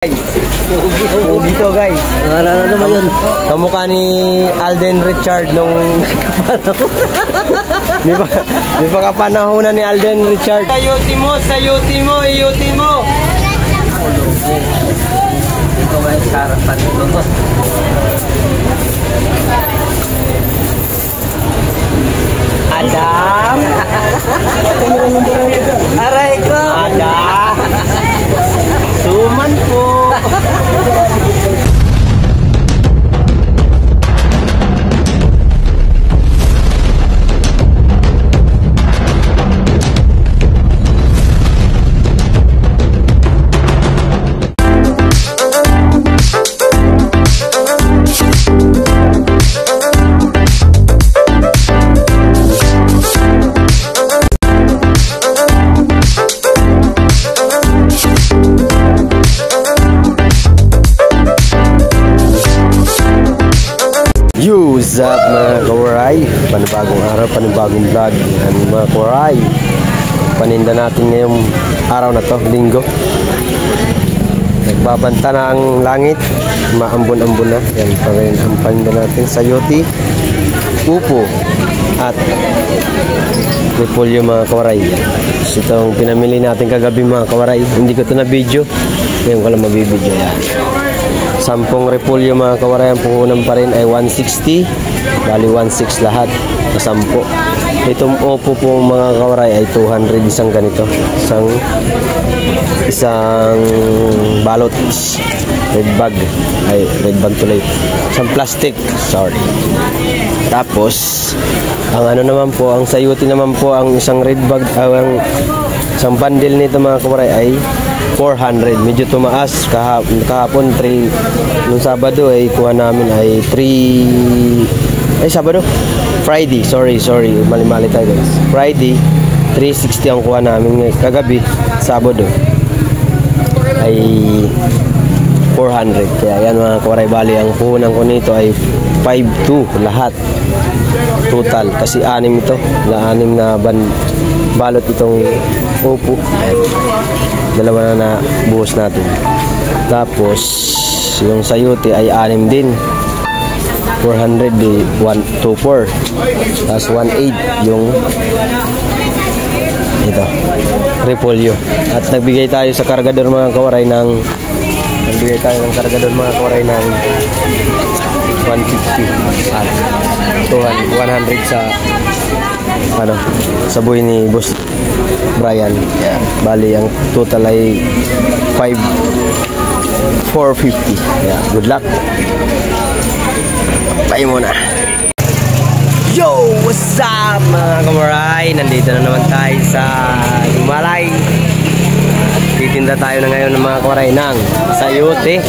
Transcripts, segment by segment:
Dito guys. Ano ba yun? Kamukha ni Alden Richard nung di ba kapanahonan ni Alden Richard. Sayuti mo. Dito ba yung sarapan ito? Adam. Aray ko. Adam. Suman po. What's up mga kawaray? Panibagong araw, panibagong vlog. Yan mga kawaray, paninda natin ngayong araw na to, linggo. Nagbabanta na ang langit, maambon-ambon na. Yan pa rin ang paninda natin, sayuti, upo at repolyo mga kawaray. Itong pinamili natin kagabi mga kawaray, hindi ko ito na video, ngayon ko lang mabibidyo yan. 10 repolyo mga kawaray, ang puhunan pa rin ay 160, bali 16 lahat na 10. Itong opo po mga kawaray ay 200 isang ganito, isang balot, red bag tuloy, isang plastic, sorry. Tapos ang ano naman po, ang sayuti naman po, ang isang red bag, ang isang bundle nito mga kawaray ay 400. Medyo tumaas kahapon 3. Nung Sabado ay kuha namin ay 3 Sabado? Friday, sorry, mali tayo guys. Friday 360 ang kuha namin. Kagabi Sabado ay 400. Kaya yan mga kawaray, bali ang puhunan ko nito ay 5.2 lahat total, kasi 6 ito, 6 na balot itong upo. Dalawa na buhos natin. Tapos yung sayuti ay 6 din, 400 di 124, tapos 18 yung ito repolyo. At nagbigay tayo sa kargador mga kawaray ng 150 at 100 sa buhay ni Boss Brian. Yeah. Bali ang total ay 450. Yeah. Good luck. Bye muna. Yo, what's up mga kawaray? Nandito na naman tayo sa Himalay. At titinda tayo na ngayon ng mga kawaray ng sayote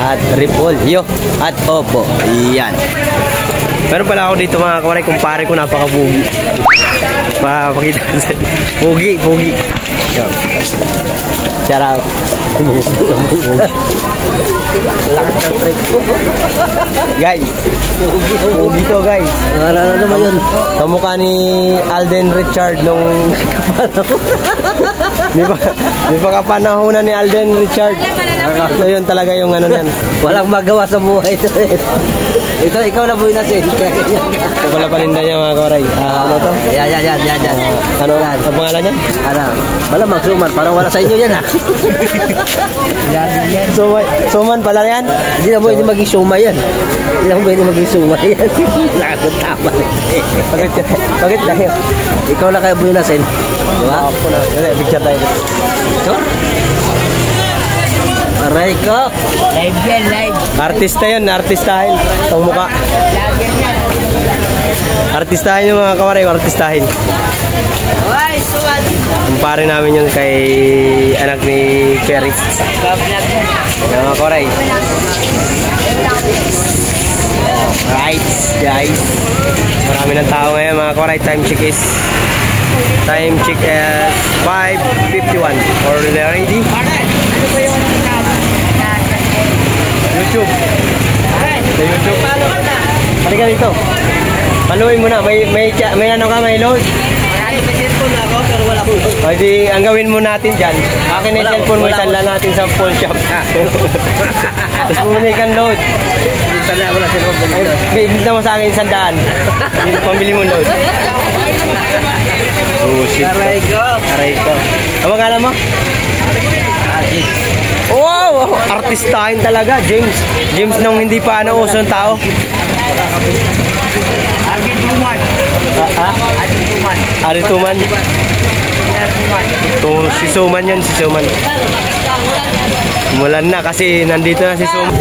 at repolyo at opo. Iyan. Meron pala ako dito mga kawaray, kumpare ko, napaka-bugi. Pakita ko sa bugi. Shout out. Guys, dito guys. Ano ba yun? Kamukha ni Alden Richard nung di ba kapanahonan ni Alden Richard. So yun talaga yung ano yan. Walang magawa sa buhay ito. Ito, ikaw na buhay natin. Ito pala paninda niya mga kawaray. Ano to? Yan. Ano ang pangalan niya? Malamang suman, parang wala sa inyo yan ha. Suman pala yan? Hindi na pwede maging sumay yan. Nakakot tama. Bakit dahil? Ikaw na kayo buhay natin. Diba? Picture tayo. Ito? Aray ko. Live. Artista yun, artistahin. Ang mukha. Artistahin yung mga kawaray, artistahin. Kumpare namin yun kay anak ni Cherry. Yung mga kawaray. Right, guys. Marami ng tao ngayon mga kawaray. Time check is 5:51. Already? YouTube. Sa YouTube. Halika dito. Paluin mo na. May ano ka, may load? cellphone ako, pero wala akong load. O di, ang gawin mo natin dyan, akin na yung cellphone mo, isanla natin sa full shop. Tapos bumili kang load. Minsan na wala cellphone. Ay, ibigta mo sa akin 100. Hindi na pambili mo load. Oh shit. Aray ko. Aray ko. Ang mga alam mo? Wow! Artistahin talaga, James. James nung hindi pa uso ng tao. Ari Tuman. Si Suman yan, si Suman. Umulan na kasi nandito na si Suman.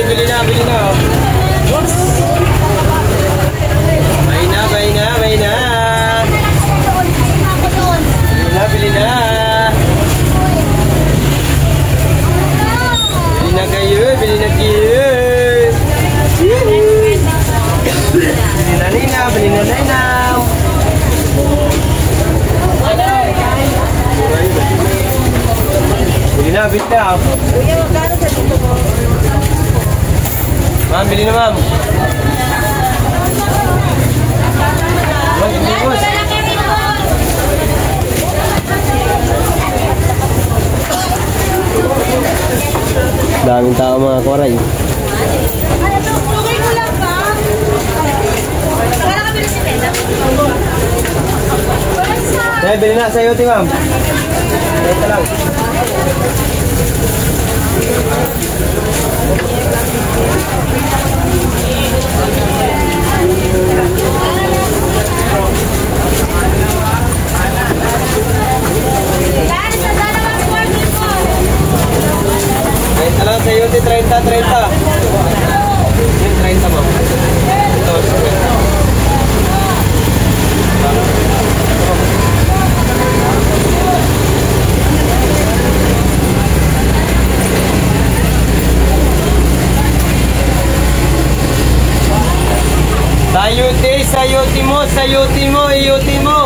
Bili na. Bay na. Bili na. Bili na kayo. Bili na. Bili na, bit na. Ma'am, bili na ma'am. Daming tao mga koray. Eh, bili na sa yote ma'am. Ito lang. Ito lang sa yote, 30. Yung 30 ma'am. Ito, sayuti mo. Sayuti mo.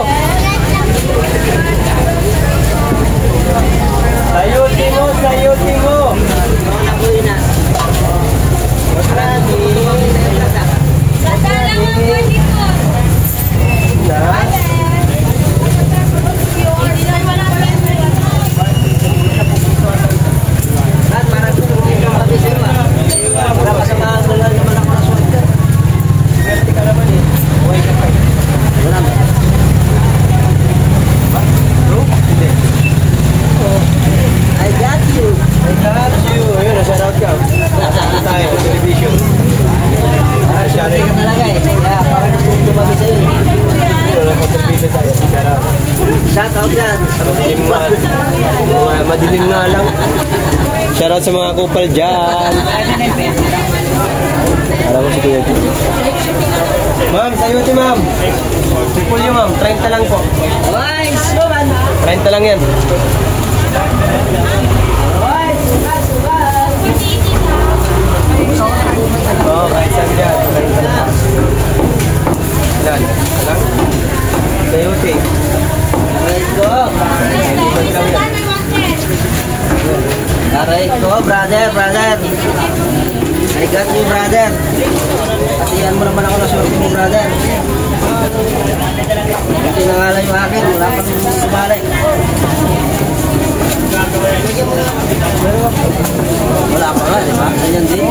Madilim nga lang. Shoutout sa mga kupal dyan. Alam mo si Kuya G. Ma'am, sayuti ma'am. Pulyo ma'am, 30 lang po. 30 lang yan. Oo, kahit saan dyan. 30 lang. Yan, lang. Sayuti. Aray ko, brother. I got you, brother. Hatihan mo naman ako na sorti mo, brother. Hindi na nga lang yung akin. Wala pang sumali. Wala pa nga, di ba? Ganyan din.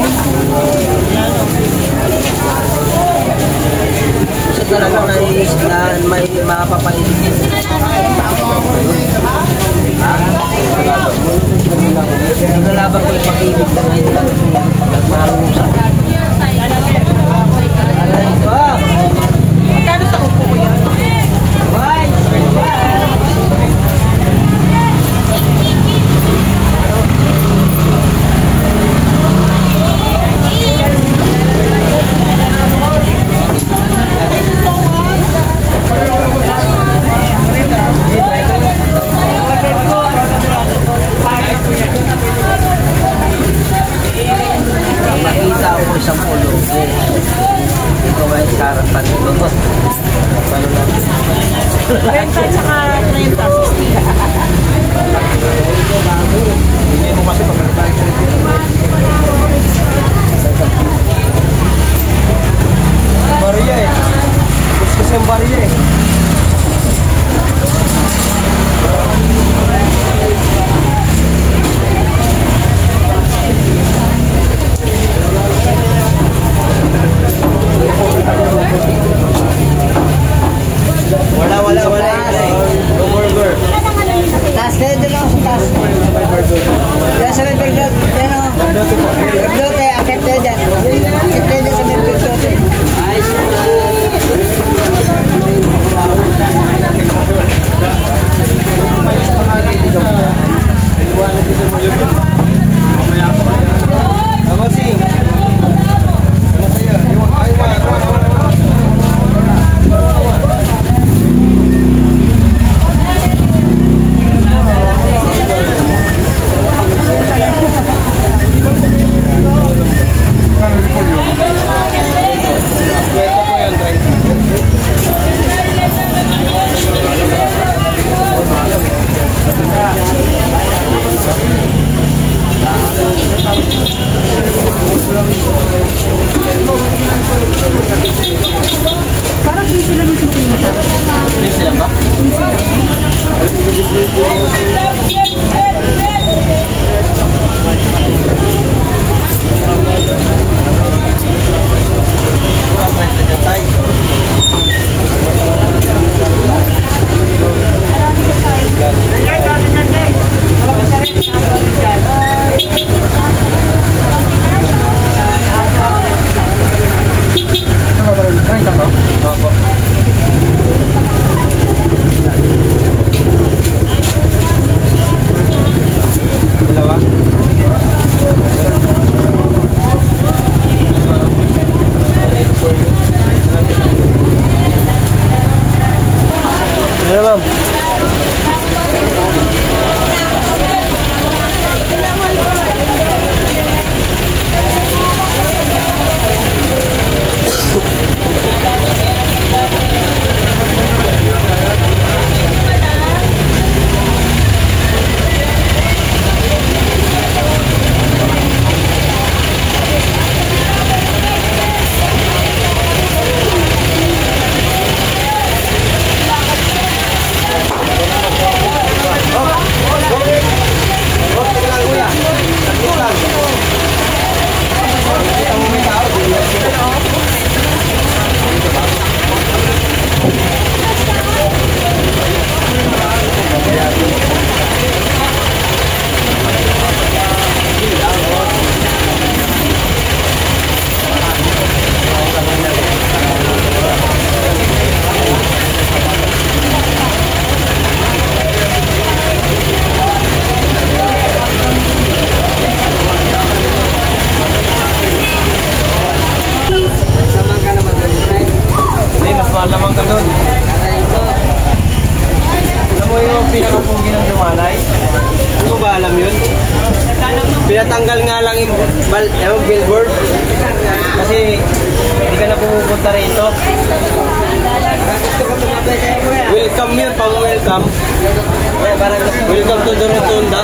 Kasi talaga na may mapapainit. Nalaban ko yung pag-ibig na ngayon lang. Nagmarunong sa akin. Aray ko! Magkano sa upo ko yan? Makita ako isang ulo. Ito ba yung sarapan ito? Paano natin? 30 at saka 30. malamang ka doon. Alam mo yung pinakapugi ng lumalay? Hindi mo ba alam yun? Pinatanggal nga lang yung billboard. Kasi hindi ka na pumupunta rito. Welcome yun, pang-welcome. Welcome to the Rotunda.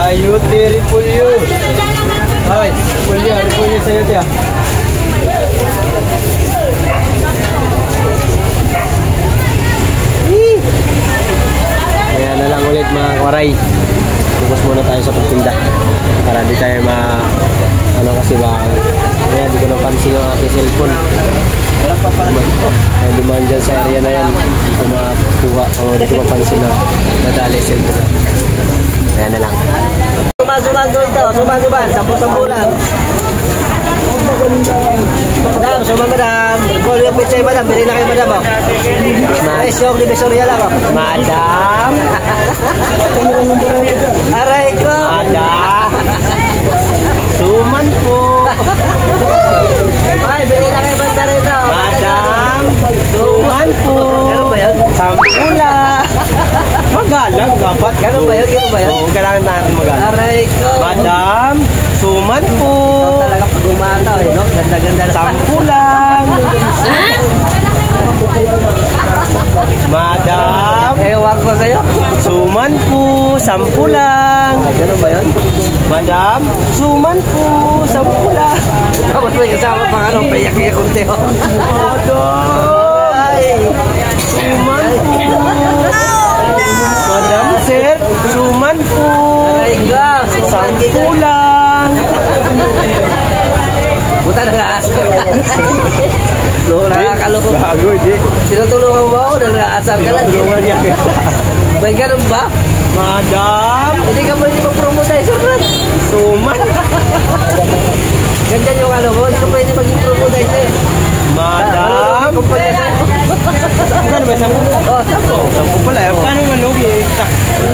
Sayuti, repulyo. Ay, repulyo sayuti ah. Kaya na lang ulit mga kawaray. Focus muna tayo sa pagtinda. Para di tayo ano kasi ba, kaya di ko napansin yung aking cellphone. Kaya dumaan dyan sa area na yan, di ko makuha o di ko mapansin na nadali cellphone. Kaya na lang. Suman doon ito, suman, 10 lang. Madam, suman madam. Call yung pizza madam, bili na kayo madam. Ay, siyong divisoria lang. Madam! Aray ko! Madam! Suman po! Ay, bili na kayo banda rito. Madam! Suman po! Ano ba yun? Sampula! Magalang dapat. Ganun ba yun? Oo, kailangan natin magalang. Aray ko! Madam! Suman po! Ito talaga pag umataw eh, no? Ganda-ganda na. Sampulang! Madam! Ewan ko sa'yo. Suman po! 10 lang! Ganun ba yun? Madam! Suman po! 10 lang! Tapos may kasama pang ano, payak-iyak kunti oh. Madam! Ay! Suman po! Madam, sir! Suman po! Aray ko! 10 lang! Buta na nga-asar ka. Nakakaloko. Bago, di. Sinutulungan mo ako na naka-asar ka lang. Tulungan niya kita. May ganun ba? Madam! Hindi ka pwede mag-promote eh, Suman. Suman! Ganyan yung ano mo, hindi ka pwede mag-promote eh. Madam! Ano Ano ba? 10? Oh, 10 pala. Paano yung malugi?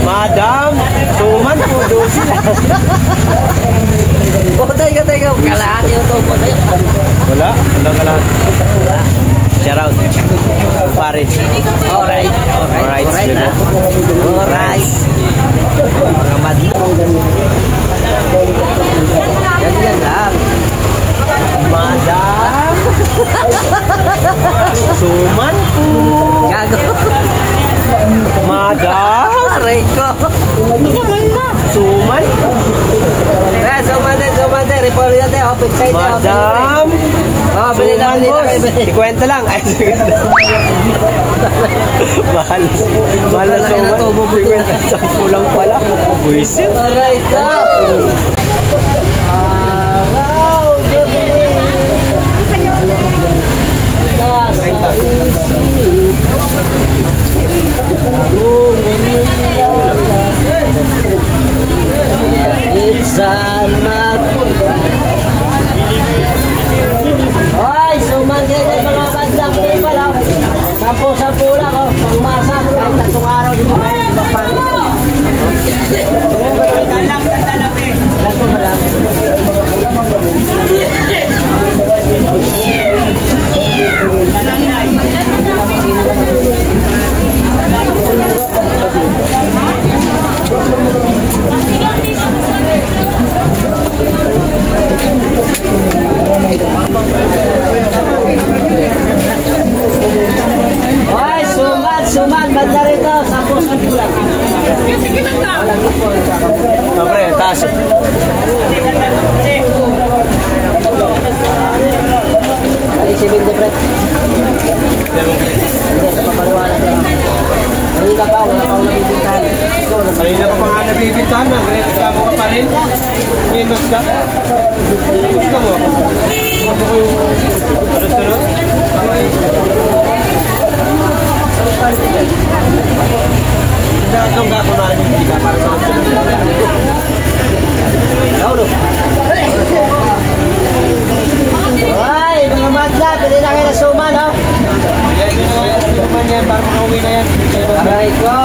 Madam! Suman po, 12 lang. oh, teka. Kalahati yung topo sa'yo. Wala? Wala ka lang. Shout out. Pare. Alright. Mga madi. Ganyan lang. Madam! Suman po! Gago. Madam! Aray ko. Suman! Suman din. Report yun tayo. Open side tayo. Madam! Oh, bili na. Ikwenta lang. Ay, sige. Mahal. Mahal na suman. Ikwenta. 10 lang pala. Buisit. Aray ko. Insan magpunta. Hoy, suman din mga bandang people lang. 10 lang oh. Pangmasa kahit 3 araw di mo kayo magpapalit. Hoy, suman, banda rito, 10 lang. Siyempre, taas. Ay, si Bill Debret. Hindi, sa papaliwanag lang. Kanina pa, wala pa akong nabibintahan. Kanina pa nga nabibintahan na. Ganito ka pa rin. Minus ka. Gusto mo? Gusto ko yung sunod-sunod? Itong gato na rin yung hindi ka para sa Ay, mga madla, pili na kayo na suman, no? Suman yan, para makauwi na yan. Aray ko.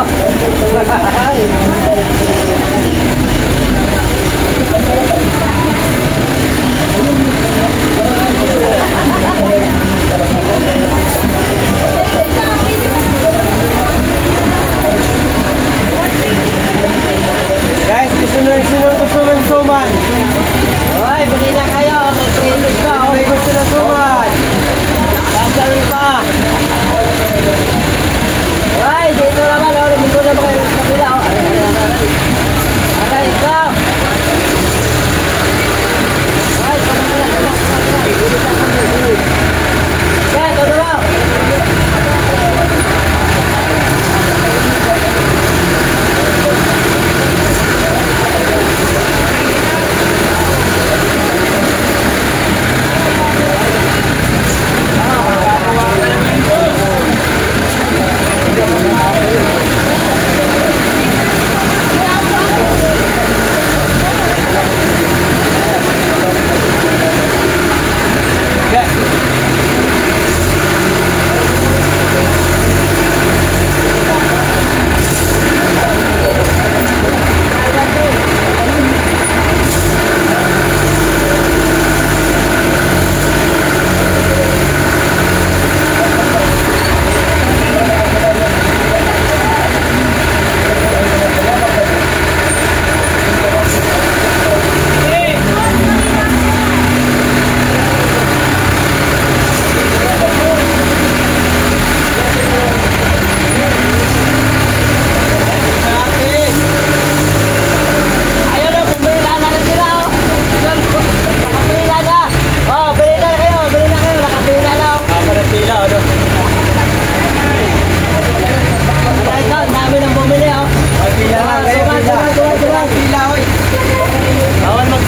Guys, sino gusto ng suman? Ay, pili na kayo. May prelos ka, oh. May gusto ng suman? Sasarin pa. Ay, dito naman, oh. Dito naman kayo sa kapila, oh. Aray ko.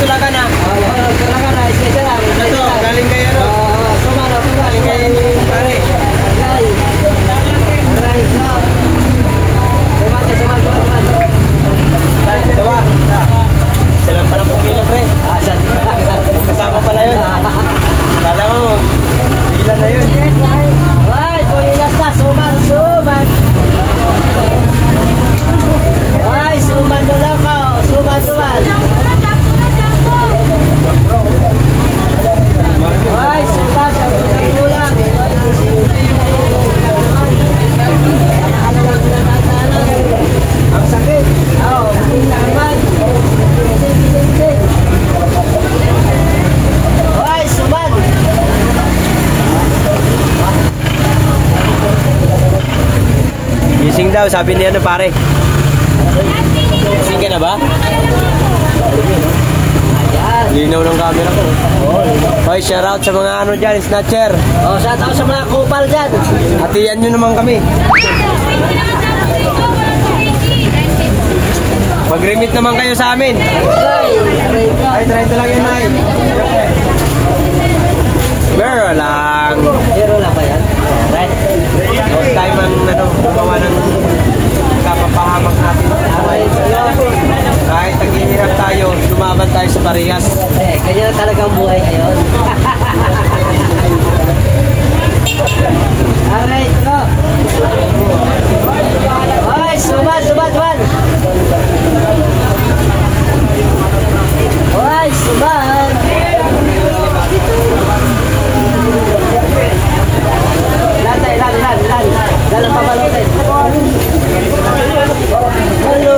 Tulakan na. Tulakan na, special lang. Ito, galing kayo ano? Sumano, Galing kayo pare. Aray. Aray, no. Sumano. Dalawa. Silang pala pumila pre. Kasama pala yun. Kala mo, pila na yun. Ay, pulilas na, suman. Ay, suman na lang ka. Suman. Ay, suman. Kulang. Ang sakit. Oo, naman. Ay, suman. Gising daw, sabi niya ano pare. Gising ka na ba? Ayan. Linaw ng camera ko. Hoy, shout out sa mga ano dyan, snatcher. Oh, shout out sa mga kupal dyan. Hatiyan nyo naman kami. Mag-remit naman kayo sa amin. Ay, try ito lang yun, Nay. Pero lang. Zero lang ba yan? Right. Huwag tayo man, gumawa ng kapapahamak natin. Kahit naghihirap tayo, lumaban tayo sa parehas. Ganyan na talagang buhay ngayon. Alright, go. Ay, suman. Ay, suman. Lan. Dalam pabalotin. Halo.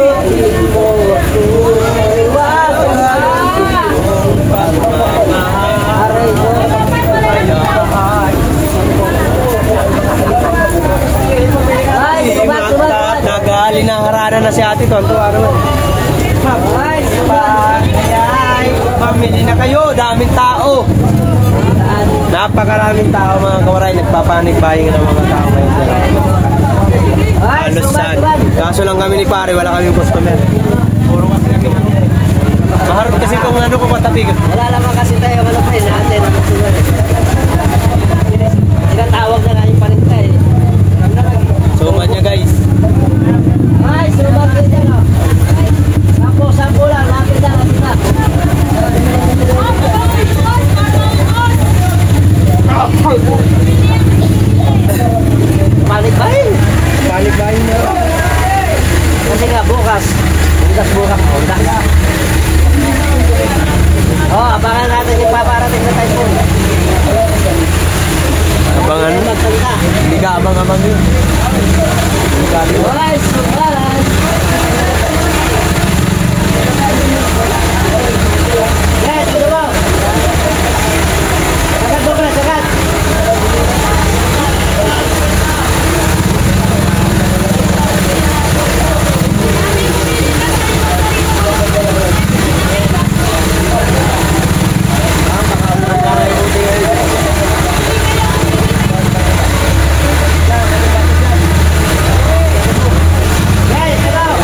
Nag-alinaharana na si ate to. Tuwa naman. Ay, pamili na kayo. Daming tao. Napakaraming tao mga kawaray. Nagpapanik buying ng mga tao ngayon. Halos saan. Kaso lang kami ni pare. Wala kaming customer. Puro kasi kami. Maharap kasi kung ano ko patabig. Wala naman kasi tayo malapay natin. Tinatawag na nga yung paninta eh. Suman niya guys. Ay, suman din dyan o. Sampo lang. Lapit na. Palikbayin na. Kasi nga bukas abangan natin yung paparating na typhoon. Abangan? Hindi ka abang-abang yun. Ay, sumaran. Yes, ito mo. Sagat. Yes, ito.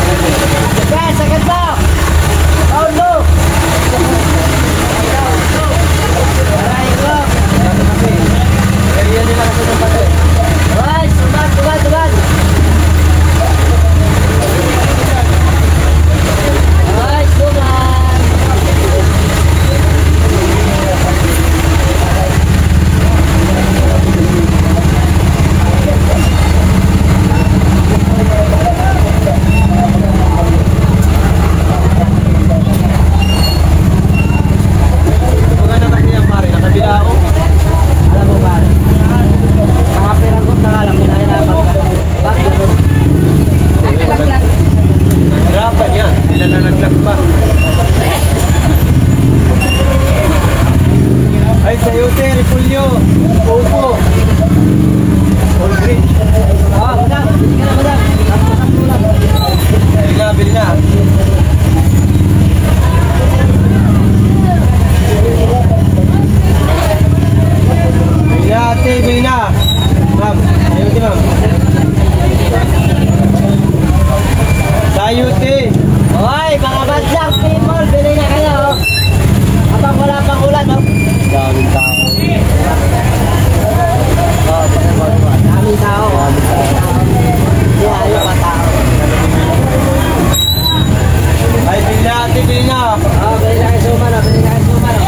Oh, bili na kayo suman, oh. Bili na kayo suman, oh.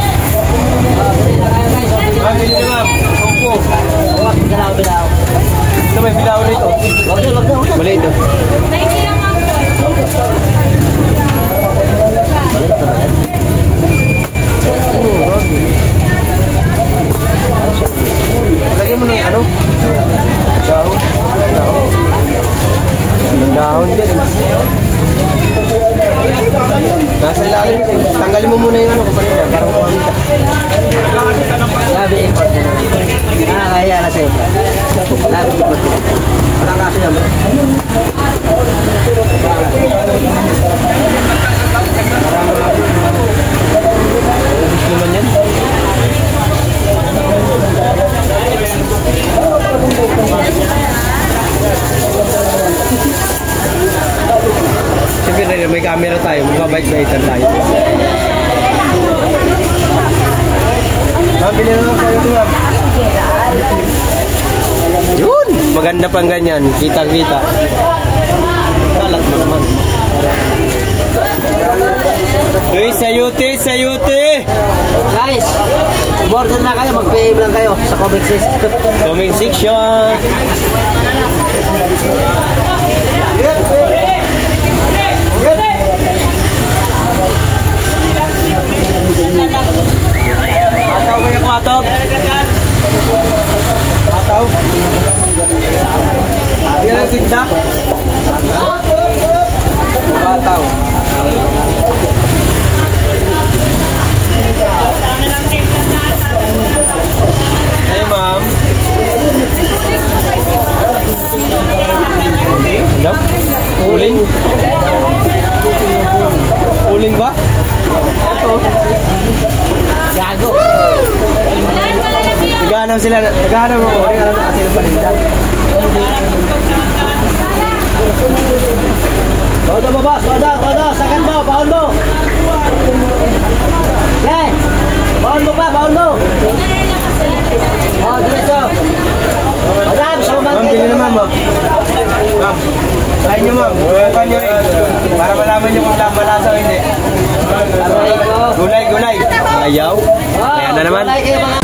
Oh, bili na kayo guys. Ma'am, bili na ma'am. Opo. Oh, bilaw. Ito may bilaw nito. Wag na. Mali ito. Lagyan mo ng ano? Dahon. Dahon dyan. Nasa ilalim ito. Tanggalin mo muna yung ano kapag yan. Para makamita. Sabi import na. Nakakaya na sa'yo. Sabi import na. Walang kaso yan. Ubus naman yan. Siyempre may camera tayo. Magkabait-baitan tayo. Ma'am, bilhin naman kayo ito, ma'am. Yun! Maganda pang ganyan. Kita-kita. Kalat mo naman. Uy, sayuti! Guys, order na kayo. Mag-PM lang kayo sa comment section. Comment section! Ataw mo yung ataw. Ataw. Yan ang tinda. Ataw. Hey ma'am. Hello? Uling? Uling ba? Ito. Gago. Naghahanap sila. Naghahanap mo. Naghahanap kasi ng paninda. Todo mo boss. Todo. Sakan mo. Baon mo. Okay. Baon mo pa. Oh, diretso. Madam, suman. Ma'am, bili naman ma'am. Ma'am, try nyo ma'am. Bukan nyo rin. Para malaman nyo kung malasa o hindi. Gulay. Ayaw. Ayan na naman. Gulay kayo mga